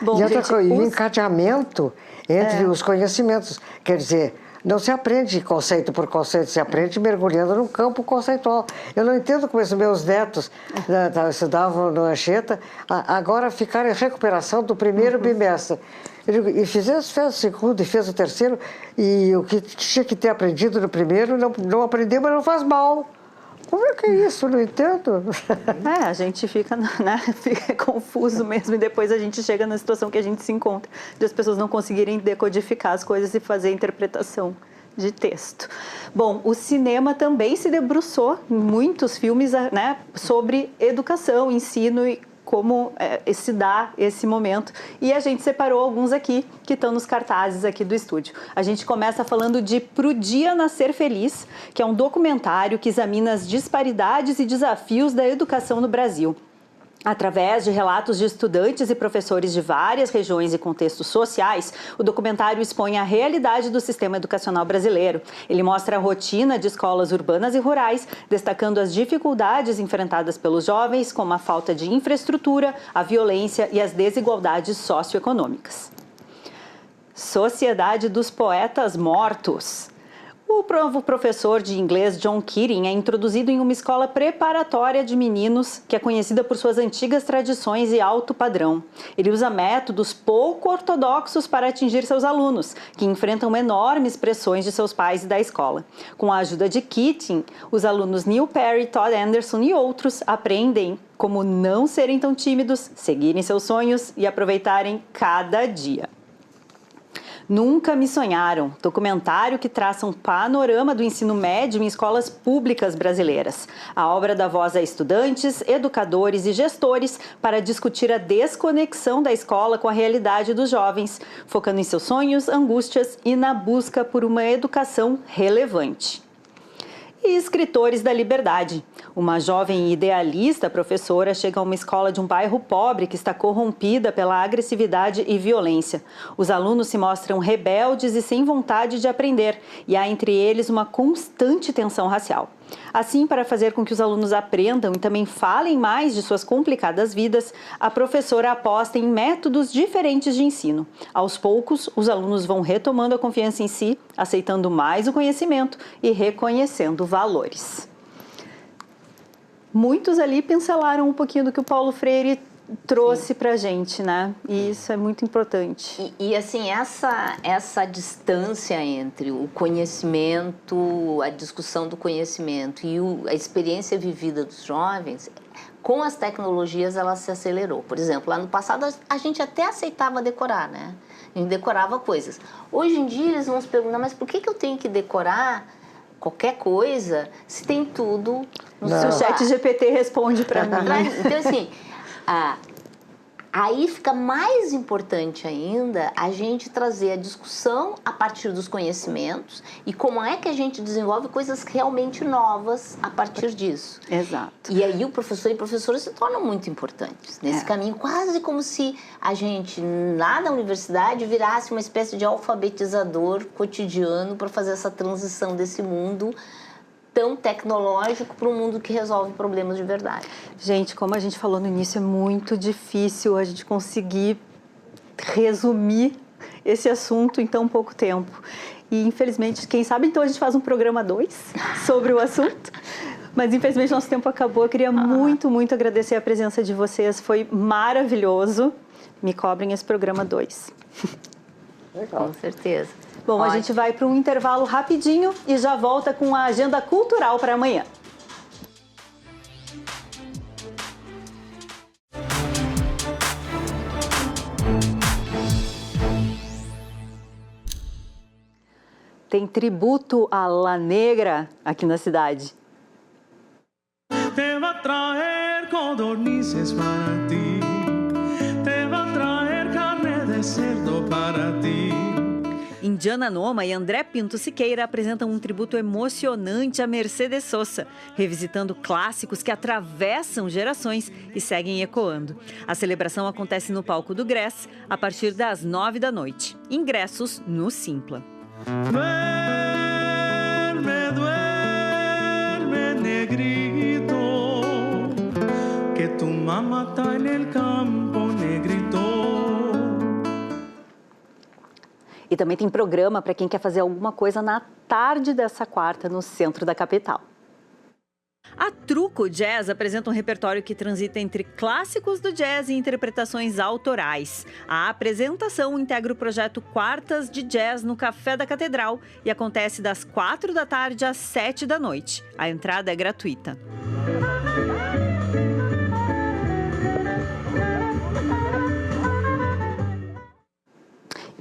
Bom, e outra coisa, o encadeamento entre os conhecimentos. Quer dizer, não se aprende conceito por conceito, se aprende mergulhando no campo conceitual. Eu não entendo como esses meus netos estudavam no Anchieta, agora ficaram em recuperação do primeiro bimestre. E fez o segundo e fez o terceiro, e o que tinha que ter aprendido no primeiro, não aprendeu, mas não faz mal. Como é que é isso? Eu não entendo. A gente fica confuso mesmo, e depois a gente chega na situação que a gente se encontra, de as pessoas não conseguirem decodificar as coisas e fazer a interpretação de texto. Bom, o cinema também se debruçou em muitos filmes, né, sobre educação, ensino e como se dá esse momento. E a gente separou alguns aqui, que estão nos cartazes aqui do estúdio. A gente começa falando de Pro Dia Nascer Feliz, que é um documentário que examina as disparidades e desafios da educação no Brasil. Através de relatos de estudantes e professores de várias regiões e contextos sociais, o documentário expõe a realidade do sistema educacional brasileiro. Ele mostra a rotina de escolas urbanas e rurais, destacando as dificuldades enfrentadas pelos jovens, como a falta de infraestrutura, a violência e as desigualdades socioeconômicas. Sociedade dos Poetas Mortos. O novo professor de inglês John Keating é introduzido em uma escola preparatória de meninos que é conhecida por suas antigas tradições e alto padrão. Ele usa métodos pouco ortodoxos para atingir seus alunos, que enfrentam enormes pressões de seus pais e da escola. Com a ajuda de Keating, os alunos Neil Perry, Todd Anderson e outros aprendem como não serem tão tímidos, seguirem seus sonhos e aproveitarem cada dia. Nunca Me Sonharam, documentário que traça um panorama do ensino médio em escolas públicas brasileiras. A obra dá voz a estudantes, educadores e gestores para discutir a desconexão da escola com a realidade dos jovens, focando em seus sonhos, angústias e na busca por uma educação relevante. E Escritores da Liberdade. Uma jovem idealista professora chega a uma escola de um bairro pobre que está corrompida pela agressividade e violência. Os alunos se mostram rebeldes e sem vontade de aprender, e há entre eles uma constante tensão racial. Assim, para fazer com que os alunos aprendam e também falem mais de suas complicadas vidas, a professora aposta em métodos diferentes de ensino. Aos poucos, os alunos vão retomando a confiança em si, aceitando mais o conhecimento e reconhecendo valores. Muitos ali pincelaram um pouquinho do que o Paulo Freire trouxe para a gente, né? E isso é muito importante. E assim, essa distância entre o conhecimento, a discussão do conhecimento e a experiência vivida dos jovens, com as tecnologias ela se acelerou. Por exemplo, lá no passado a gente até aceitava decorar, né? A gente decorava coisas. Hoje em dia eles vão se perguntar, mas por que eu tenho que decorar qualquer coisa se tem tudo no seu chat GPT responde para mim. Então assim, aí fica mais importante ainda a gente trazer a discussão a partir dos conhecimentos e como é que a gente desenvolve coisas realmente novas a partir disso. Exato. E aí o professor e a professora se tornam muito importantes nesse caminho, quase como se a gente, lá na universidade, virasse uma espécie de alfabetizador cotidiano para fazer essa transição desse mundo tão tecnológico para um mundo que resolve problemas de verdade. Gente, como a gente falou no início, é muito difícil a gente conseguir resumir esse assunto em tão pouco tempo. E, infelizmente, quem sabe, então, a gente faz um programa 2 sobre o assunto. Mas, infelizmente, nosso tempo acabou. Eu queria muito agradecer a presença de vocês. Foi maravilhoso. Me cobrem esse programa 2. Legal. Com certeza. Bom, a gente vai para um intervalo rapidinho e já volta com a agenda cultural para amanhã. Tem tributo à La Negra aqui na cidade. Te va a traer codornices para ti, te va a traer carne de cerdo para ti. Indiana Noma e André Pinto Siqueira apresentam um tributo emocionante a Mercedes Sosa, revisitando clássicos que atravessam gerações e seguem ecoando. A celebração acontece no palco do Grés a partir das 9 da noite. Ingressos no Simpla. Duerme, duerme, negrito, que tu mamá está en el campo, negrito. E também tem programa para quem quer fazer alguma coisa na tarde dessa quarta no centro da capital. A Truco Jazz apresenta um repertório que transita entre clássicos do jazz e interpretações autorais. A apresentação integra o projeto Quartas de Jazz no Café da Catedral e acontece das 4 da tarde às 7 da noite. A entrada é gratuita.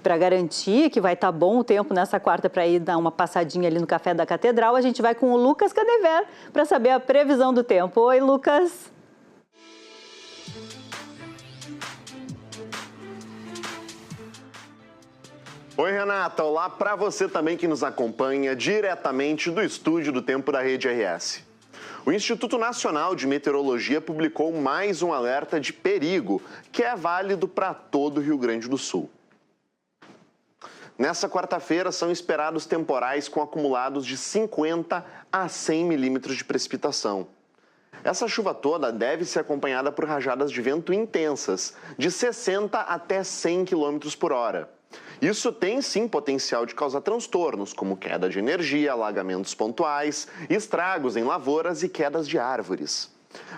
Para garantir que vai estar bom o tempo nessa quarta para ir dar uma passadinha ali no Café da Catedral, a gente vai com o Lucas Canever para saber a previsão do tempo. Oi, Lucas! Oi, Renata. Olá para você também que nos acompanha diretamente do estúdio do Tempo da Rede RS. O Instituto Nacional de Meteorologia publicou mais um alerta de perigo, que é válido para todo o Rio Grande do Sul. Nessa quarta-feira, são esperados temporais com acumulados de 50 a 100 milímetros de precipitação. Essa chuva toda deve ser acompanhada por rajadas de vento intensas, de 60 até 100 km por hora. Isso tem, sim, potencial de causar transtornos, como queda de energia, alagamentos pontuais, estragos em lavouras e quedas de árvores.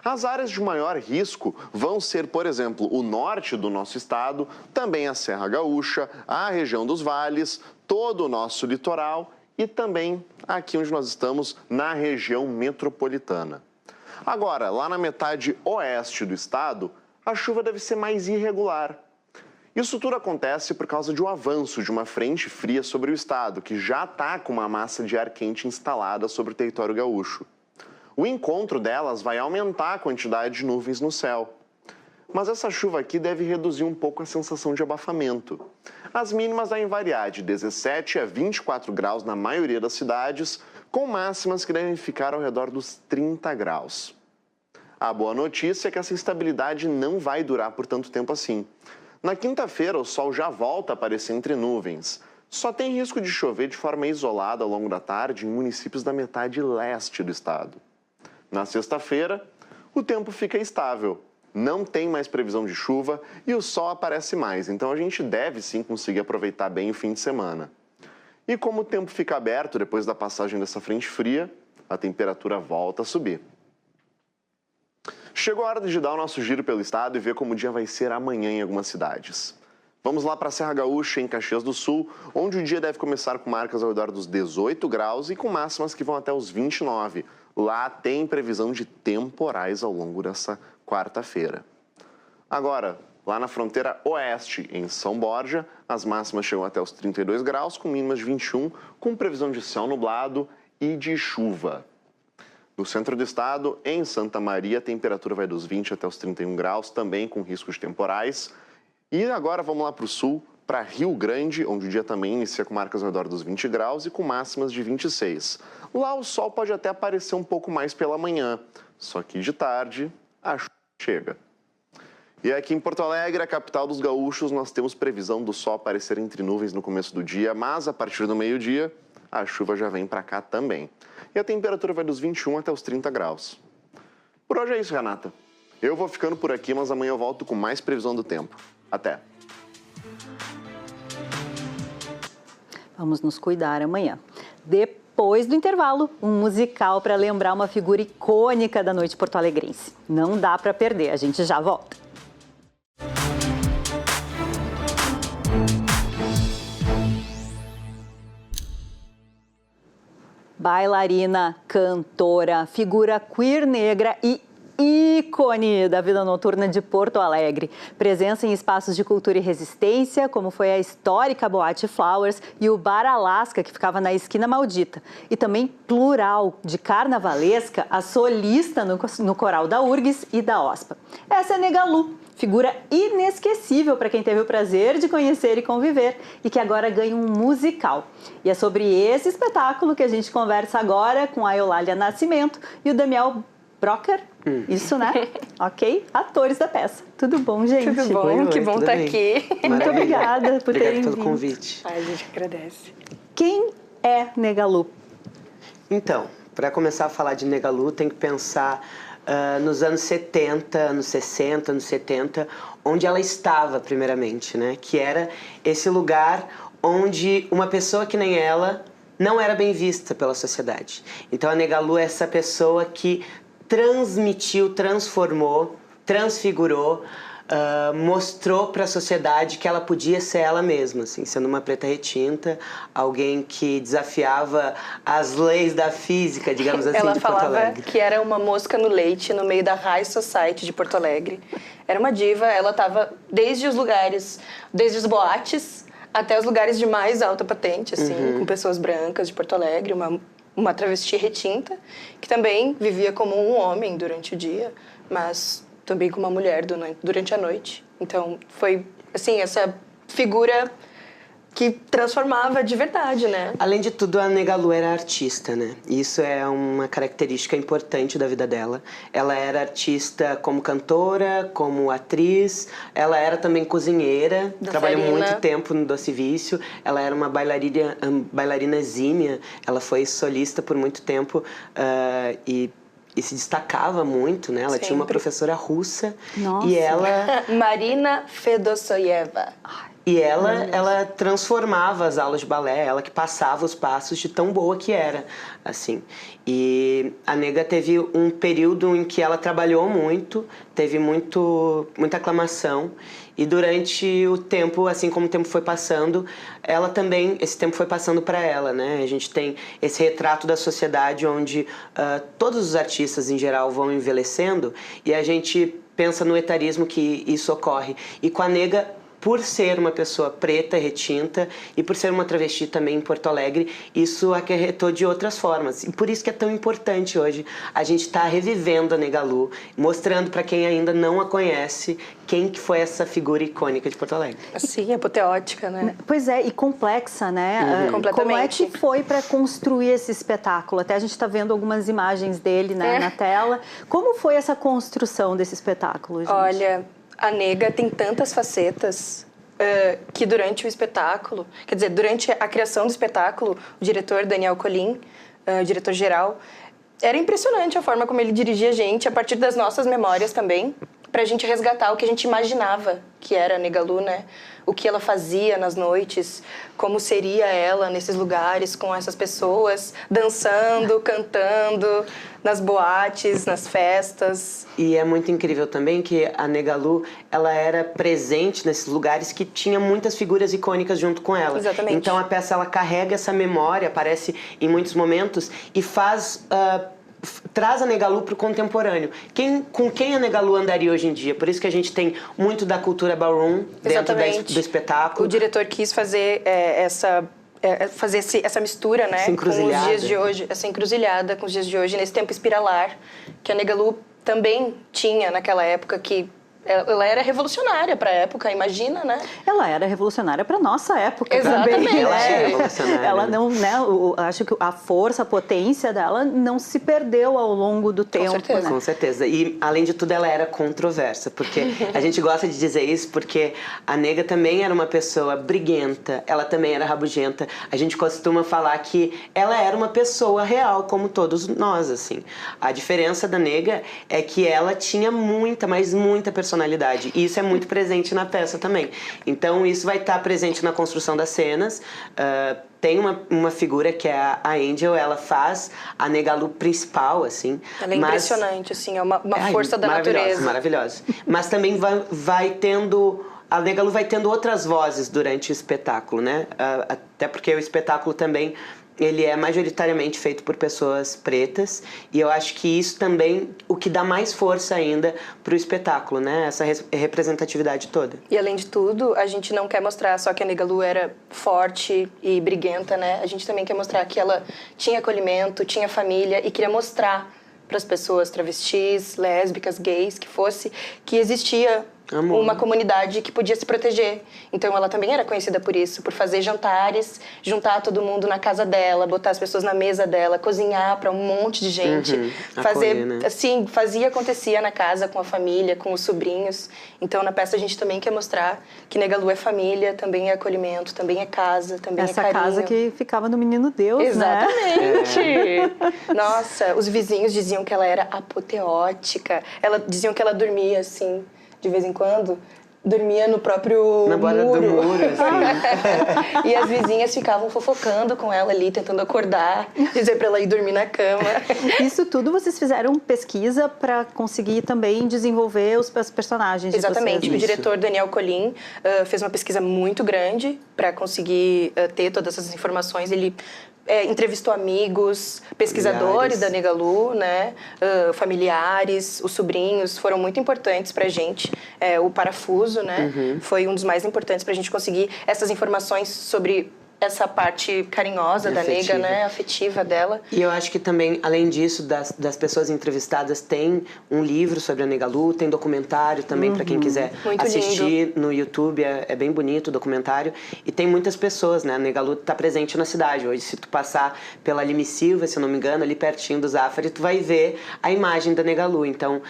As áreas de maior risco vão ser, por exemplo, o norte do nosso estado, também a Serra Gaúcha, a região dos vales, todo o nosso litoral e também aqui onde nós estamos, na região metropolitana. Agora, lá na metade oeste do estado, a chuva deve ser mais irregular. Isso tudo acontece por causa de um avanço de uma frente fria sobre o estado, que já está com uma massa de ar quente instalada sobre o território gaúcho. O encontro delas vai aumentar a quantidade de nuvens no céu. Mas essa chuva aqui deve reduzir um pouco a sensação de abafamento. As mínimas devem variar de 17 a 24 graus na maioria das cidades, com máximas que devem ficar ao redor dos 30 graus. A boa notícia é que essa instabilidade não vai durar por tanto tempo assim. Na quinta-feira, o sol já volta a aparecer entre nuvens. Só tem risco de chover de forma isolada ao longo da tarde em municípios da metade leste do estado. Na sexta-feira, o tempo fica estável. Não tem mais previsão de chuva e o sol aparece mais, então a gente deve sim conseguir aproveitar bem o fim de semana. E como o tempo fica aberto depois da passagem dessa frente fria, a temperatura volta a subir. Chegou a hora de dar o nosso giro pelo estado e ver como o dia vai ser amanhã em algumas cidades. Vamos lá para a Serra Gaúcha, em Caxias do Sul, onde o dia deve começar com marcas ao redor dos 18 graus e com máximas que vão até os 29. Lá tem previsão de temporais ao longo dessa quarta-feira. Agora, lá na fronteira oeste, em São Borja, as máximas chegam até os 32 graus, com mínimas de 21, com previsão de céu nublado e de chuva. No centro do estado, em Santa Maria, a temperatura vai dos 20 até os 31 graus, também com riscos de temporais. E agora vamos lá para o sul, para Rio Grande, onde o dia também inicia com marcas ao redor dos 20 graus e com máximas de 26. Lá o sol pode até aparecer um pouco mais pela manhã, só que de tarde a chuva chega. E aqui em Porto Alegre, a capital dos gaúchos, nós temos previsão do sol aparecer entre nuvens no começo do dia, mas a partir do meio-dia a chuva já vem para cá também. E a temperatura vai dos 21 até os 30 graus. Por hoje é isso, Renata. Eu vou ficando por aqui, mas amanhã eu volto com mais previsão do tempo. Até! Vamos nos cuidar amanhã. Depois do intervalo, um musical para lembrar uma figura icônica da noite porto-alegrense. Não dá para perder, a gente já volta. Bailarina, cantora, figura queer negra e ícone da vida noturna de Porto Alegre. Presença em espaços de cultura e resistência, como foi a histórica Boate Flowers e o Bar Alaska, que ficava na Esquina Maldita. E também plural, de carnavalesca, a solista no coral da URGS e da OSPA. Essa é Negalu, figura inesquecível para quem teve o prazer de conhecer e conviver e que agora ganha um musical. E é sobre esse espetáculo que a gente conversa agora com a Eulália Nascimento e o Daniel Brocker. Isso, né? Ok? Atores da peça. Tudo bom, gente? Tudo bom, que bom estar aqui. Muito obrigada por terem vindo. Obrigado pelo convite. A gente agradece. Quem é Negalu? Então, para começar a falar de Negalu, tem que pensar nos anos 70, anos 60, anos 70, onde ela estava primeiramente, né? Que era esse lugar onde uma pessoa que nem ela não era bem vista pela sociedade. Então a Negalu é essa pessoa que transmitiu, transformou, transfigurou, mostrou para a sociedade que ela podia ser ela mesma, assim, sendo uma preta retinta, alguém que desafiava as leis da física, digamos assim, ela de Porto Alegre. Ela falava que era uma mosca no leite no meio da High Society de Porto Alegre. Era uma diva, ela estava desde os lugares, desde os boates até os lugares de mais alta patente, assim, com pessoas brancas de Porto Alegre, uma travesti retinta, que também vivia como um homem durante o dia, mas também como uma mulher durante a noite. Então, foi, assim, essa figura que transformava de verdade, né? Além de tudo, a Negalu era artista, né? Isso é uma característica importante da vida dela. Ela era artista como cantora, como atriz, ela era também cozinheira, trabalhou muito tempo no Doce Vício, ela era uma bailarina exímia, ela foi solista por muito tempo e se destacava muito, né? Ela tinha uma professora russa. Nossa. E ela... Marina Fedosoyeva. E ela transformava as aulas de balé, ela que passava os passos de tão boa que era, assim. E a Nega teve um período em que ela trabalhou muito, teve muita aclamação. E durante o tempo, assim como o tempo foi passando, ela também, esse tempo foi passando para ela, né? A gente tem esse retrato da sociedade onde todos os artistas, em geral, vão envelhecendo e a gente pensa no etarismo que isso ocorre. E com a Nega, por ser uma pessoa preta, retinta, e por ser uma travesti também em Porto Alegre, isso acarretou de outras formas. E por isso que é tão importante hoje a gente estar revivendo a Negalu, mostrando para quem ainda não a conhece quem que foi essa figura icônica de Porto Alegre. Sim, apoteótica, né? Pois é, e complexa, né? Completamente. Como é que foi para construir esse espetáculo? Até a gente está vendo algumas imagens dele, né, na tela. Como foi essa construção desse espetáculo, gente? Olha, a Nega tem tantas facetas que durante o espetáculo, quer dizer, durante a criação do espetáculo, o diretor Daniel Colin, diretor-geral, era impressionante a forma como ele dirigia a gente, a partir das nossas memórias também, pra gente resgatar o que a gente imaginava que era a Negalu, né? O que ela fazia nas noites, como seria ela nesses lugares com essas pessoas, dançando, cantando, nas boates, nas festas. E é muito incrível também que a Negalu, ela era presente nesses lugares que tinha muitas figuras icônicas junto com ela. Exatamente. Então a peça, ela carrega essa memória, aparece em muitos momentos e faz... traz a Negalu para o contemporâneo. Com quem a Negalu andaria hoje em dia? Por isso que a gente tem muito da cultura ballroom dentro do espetáculo. O diretor quis fazer essa mistura, né, com os dias de hoje, essa encruzilhada com os dias de hoje, nesse tempo espiralar, que a Negalu também tinha naquela época, que ela era revolucionária para a época, imagina, né? Ela era revolucionária para nossa época. Exatamente. Também, ela né? é revolucionária. Ela não, né? Acho que a força, a potência dela não se perdeu ao longo do tempo. certeza. Né? Com certeza. E, além de tudo, ela era controversa, porque a gente gosta de dizer isso porque a Nega também era uma pessoa briguenta, ela também era rabugenta. A gente costuma falar que ela era uma pessoa real, como todos nós, assim. A diferença da Nega é que ela tinha muita, mas muita personalidade. E isso é muito presente na peça também. Então, isso vai estar presente na construção das cenas. Tem uma figura que é a Angel, ela faz a Negalu principal, assim. Ela é impressionante, assim, é uma força da natureza. Maravilhosa. Mas também vai tendo... A Negalu vai tendo outras vozes durante o espetáculo, né? Até porque o espetáculo também... ele é majoritariamente feito por pessoas pretas e eu acho que isso também o que dá mais força ainda para o espetáculo, né? Essa representatividade toda. E além de tudo, a gente não quer mostrar só que a Negalu era forte e briguenta, né? A gente também quer mostrar que ela tinha acolhimento, tinha família e queria mostrar para as pessoas travestis, lésbicas, gays, que existia uma comunidade que podia se proteger. Então ela também era conhecida por isso, por fazer jantares, juntar todo mundo na casa dela, botar as pessoas na mesa dela, cozinhar para um monte de gente, fazer acolher, né? assim, acontecia na casa com a família, com os sobrinhos. Então na peça a gente também quer mostrar que Negalu é família, também é acolhimento, também é casa, também Essa é carinho. casa que ficava no Menino Deus, Exatamente. né? Nossa, os vizinhos diziam que ela era apoteótica. Diziam que ela dormia assim, de vez em quando, dormia no próprio na borda do muro, assim. E as vizinhas ficavam fofocando com ela ali, tentando acordar, dizer pra ela ir dormir na cama. Isso tudo vocês fizeram pesquisa para conseguir também desenvolver os personagens. Exatamente. De vocês. O diretor Daniel Colin fez uma pesquisa muito grande para conseguir ter todas essas informações. Ele entrevistou amigos, pesquisadores da Negalu, né? Familiares, os sobrinhos foram muito importantes pra gente. O Parafuso, né? Foi um dos mais importantes pra gente conseguir essas informações sobre essa parte carinhosa da nega, né? Afetiva dela. E eu acho que também, além disso, das pessoas entrevistadas, tem um livro sobre a Negalu, tem documentário também para quem quiser Muito assistir lindo. no YouTube, é bem bonito o documentário. E tem muitas pessoas, né? A Negalu está presente na cidade. Hoje, se tu passar pela Lime Silva, se eu não me engano, ali pertinho do Zafari, tu vai ver a imagem da Negalu. Então,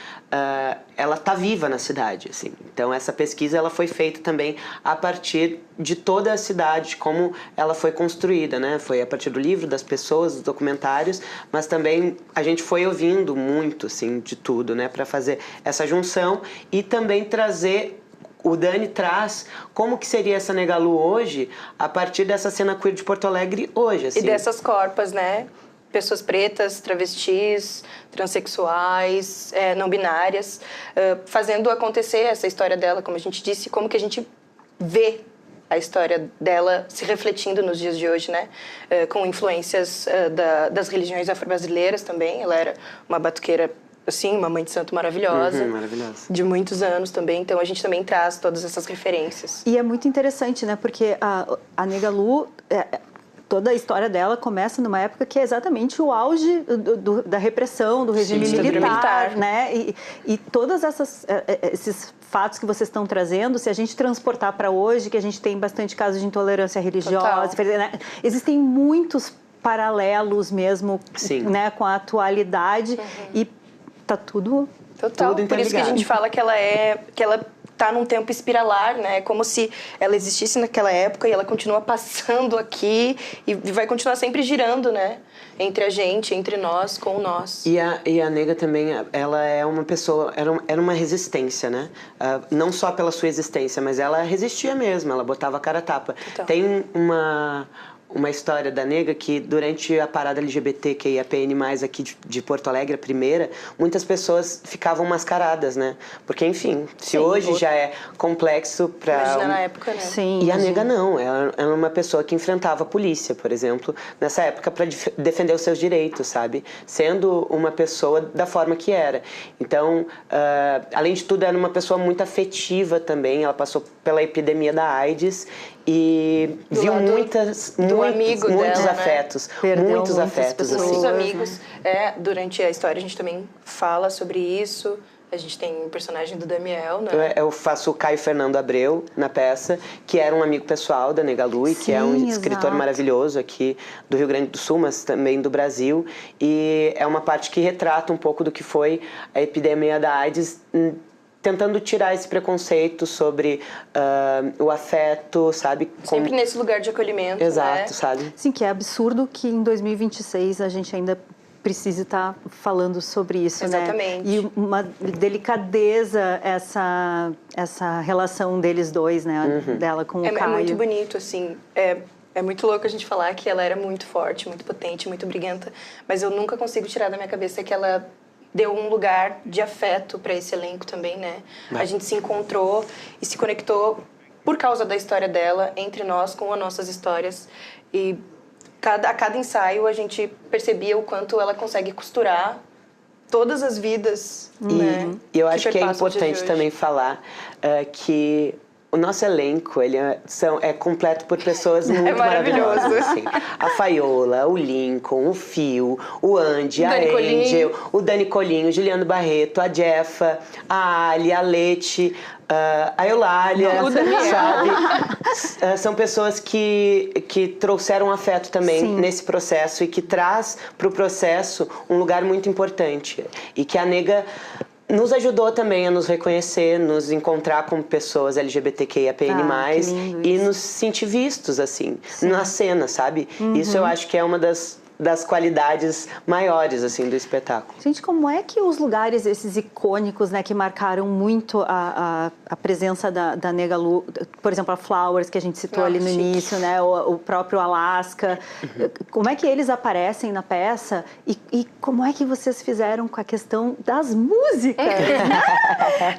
ela está viva na cidade, assim. Então, essa pesquisa ela foi feita também a partir de toda a cidade, como ela foi construída, né? Foi a partir do livro, das pessoas, dos documentários, mas também a gente foi ouvindo muito, assim, de tudo, né? Para fazer essa junção e também trazer... O Dani traz como que seria essa Negalu hoje, a partir dessa cena queer de Porto Alegre hoje, assim. E dessas corpas, né? Pessoas pretas, travestis, transexuais, não binárias, fazendo acontecer essa história dela, como a gente disse, como que a gente vê a história dela se refletindo nos dias de hoje, né? Com influências das religiões afro-brasileiras também. Ela era uma batuqueira, assim, uma mãe de santo maravilhosa. Maravilhosa. De muitos anos também. Então, a gente também traz todas essas referências. E é muito interessante, né? Porque a Negalu... Toda a história dela começa numa época que é exatamente o auge da repressão, do regime militar, né? E todas esses fatos que vocês estão trazendo, se a gente transportar para hoje, que a gente tem bastante casos de intolerância religiosa, né? Existem muitos paralelos mesmo, né, com a atualidade e tá tudo Total. Por isso que a gente fala que ela está num tempo espiralar, né? Como se ela existisse naquela época e ela continua passando aqui e vai continuar sempre girando, né? Entre a gente, entre nós, com nós. E a nega também, ela é uma pessoa, era uma resistência, né? Não só pela sua existência, mas ela resistia mesmo, ela botava a cara a tapa. Então. Tem uma história da nega que durante a parada LGBTQIAPN+, aqui de Porto Alegre, a primeira, muitas pessoas ficavam mascaradas, né? Porque, enfim, se hoje já é complexo para... Imagina na época, né? Sim. E a nega não, ela era uma pessoa que enfrentava a polícia, por exemplo, nessa época para defender os seus direitos, sabe? Sendo uma pessoa da forma que era. Então, além de tudo, era uma pessoa muito afetiva também, ela passou pela epidemia da AIDS e viu muitos dela, afetos, né? muitos afetos, assim. Muitos amigos. Durante a história a gente também fala sobre isso. A gente tem o personagem do Damiel, né? Eu faço o Caio Fernando Abreu na peça, que era um amigo pessoal da Negalu e que é um escritor maravilhoso aqui do Rio Grande do Sul, mas também do Brasil. E é uma parte que retrata um pouco do que foi a epidemia da AIDS, tentando tirar esse preconceito sobre o afeto, sabe? Sempre nesse lugar de acolhimento, Exato, né? sabe? Sim, que é absurdo que em 2026 a gente ainda precise estar falando sobre isso, Exatamente. né? E uma delicadeza essa relação deles dois, né? Dela com o Caio. É muito bonito, assim. É muito louco a gente falar que ela era muito forte, muito potente, muito briguenta, mas eu nunca consigo tirar da minha cabeça que ela deu um lugar de afeto para esse elenco também, né? A gente se encontrou e se conectou por causa da história dela, entre nós, com as nossas histórias. E a cada ensaio a gente percebia o quanto ela consegue costurar todas as vidas, né? E eu acho que é importante também falar que o nosso elenco, ele é completo por pessoas muito maravilhosas. Assim. A Faiola, o Lincoln, o Fio, o Andy, a Angel, o Dani Colinho, o Juliano Barreto, a Jeffa, a Ali, a Leti, a Eulália, sabe? São pessoas que trouxeram afeto também nesse processo e que traz para o processo um lugar muito importante. E que a nega nos ajudou também a nos reconhecer, nos encontrar como pessoas LGBTQIAPN+, e nos sentir vistos, assim, na cena, sabe? Isso eu acho que é uma das qualidades maiores, assim, do espetáculo. Gente, como é que os lugares, esses icônicos, né, que marcaram muito a presença da Negalu, por exemplo, a Flowers, que a gente citou ali no início, né, o próprio Alaska, como é que eles aparecem na peça e como é que vocês fizeram com a questão das músicas?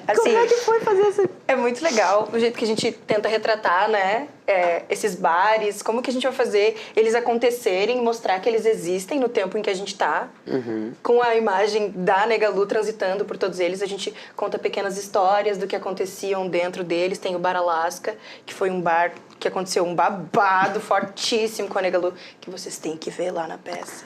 Assim, como é que foi fazer isso? É muito legal o jeito que a gente tenta retratar, né, esses bares, como que a gente vai fazer eles acontecerem, mostrar que eles existem no tempo em que a gente tá. Com a imagem da Negalu transitando por todos eles, a gente conta pequenas histórias do que aconteciam dentro deles. Tem o Bar Alaska, que foi um bar que aconteceu um babado fortíssimo com a Negalu, que vocês têm que ver lá na peça.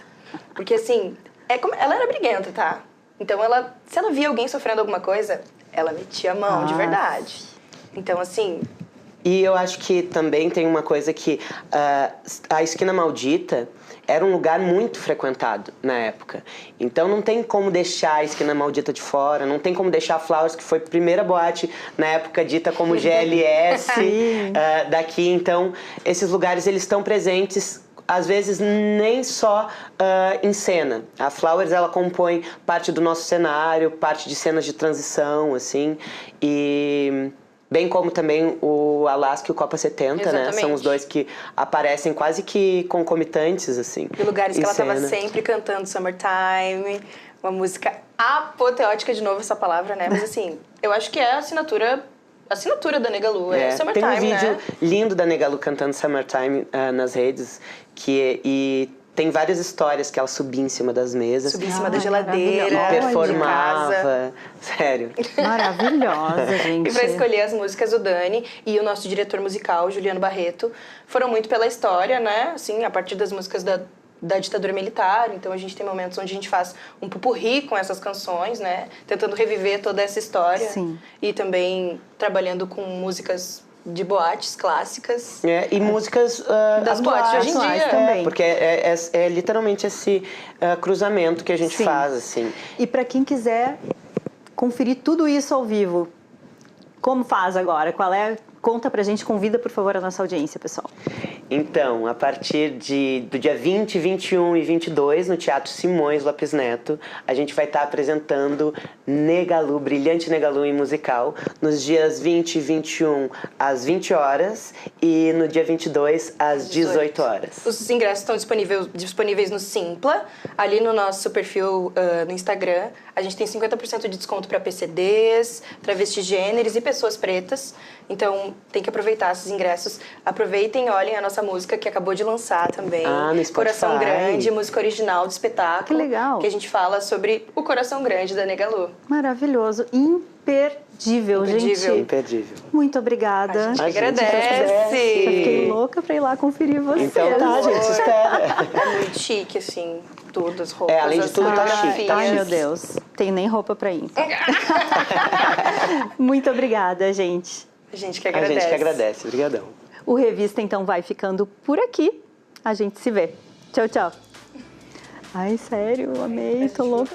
Porque assim, ela era briguenta, tá? Então se ela via alguém sofrendo alguma coisa, ela metia a mão de verdade. Então assim... E eu acho que também tem uma coisa que a Esquina Maldita era um lugar muito frequentado na época. Então não tem como deixar a Esquina Maldita de fora, não tem como deixar a Flowers, que foi a primeira boate na época dita como GLS daqui. Então esses lugares eles estão presentes, às vezes nem só em cena. A Flowers ela compõe parte do nosso cenário, parte de cenas de transição, assim, e... Bem como também o Alaska e o Copa 70, Exatamente. né? São os dois que aparecem quase que concomitantes, assim. E lugares que ela cena. estava sempre cantando Summertime, uma música apoteótica, de novo essa palavra, né? Mas assim, eu acho que é a assinatura da Negalu, Summertime, tem um vídeo né? lindo da Negalu cantando Summertime nas redes, e tem várias histórias que ela subia em cima das mesas. Subia em cima da geladeira, e performava. de casa. Sério. Maravilhosa, gente. E para escolher as músicas, o Dani e o nosso diretor musical, Juliano Barreto, foram muito pela história, né? Assim, a partir das músicas da ditadura militar. Então a gente tem momentos onde a gente faz um pupurri com essas canções, né? Tentando reviver toda essa história. Sim. E também trabalhando com músicas de boates clássicas. E músicas das boates de hoje em dia. também. Porque é literalmente esse cruzamento que a gente faz, assim. E para quem quiser conferir tudo isso ao vivo, como faz agora? Conta pra gente, convida, por favor, a nossa audiência, pessoal. Então, a partir do dia 20, 21 e 22, no Teatro Simões Lopes Neto, a gente vai estar apresentando Negalu, Brilhante Negalu em musical, nos dias 20 e 21 às 20 horas e no dia 22 às 18 horas. Os ingressos estão disponíveis no Simpla, ali no nosso perfil no Instagram. A gente tem 50% de desconto para PCDs, travestis gêneros e pessoas pretas. Então, tem que aproveitar esses ingressos. Aproveitem e olhem a nossa música que acabou de lançar também. No Spotify. Coração Grande, música original do espetáculo. Que legal. Que a gente fala sobre o Coração Grande da Negalu. Maravilhoso. Imperdível, gente. Imperdível. Muito obrigada. A gente agradece. Eu fiquei louca pra ir lá conferir vocês. Então tá, gente, espera. É muito chique, assim, tudo, as roupas. Além de tudo, tá chique. Ai, meu Deus. Tenho nem roupa pra ir. Muito obrigada, gente. A gente que agradece. A gente que agradece. Obrigadão. O Revista, então, vai ficando por aqui. A gente se vê. Tchau, tchau. Ai, sério, amei, tô louca.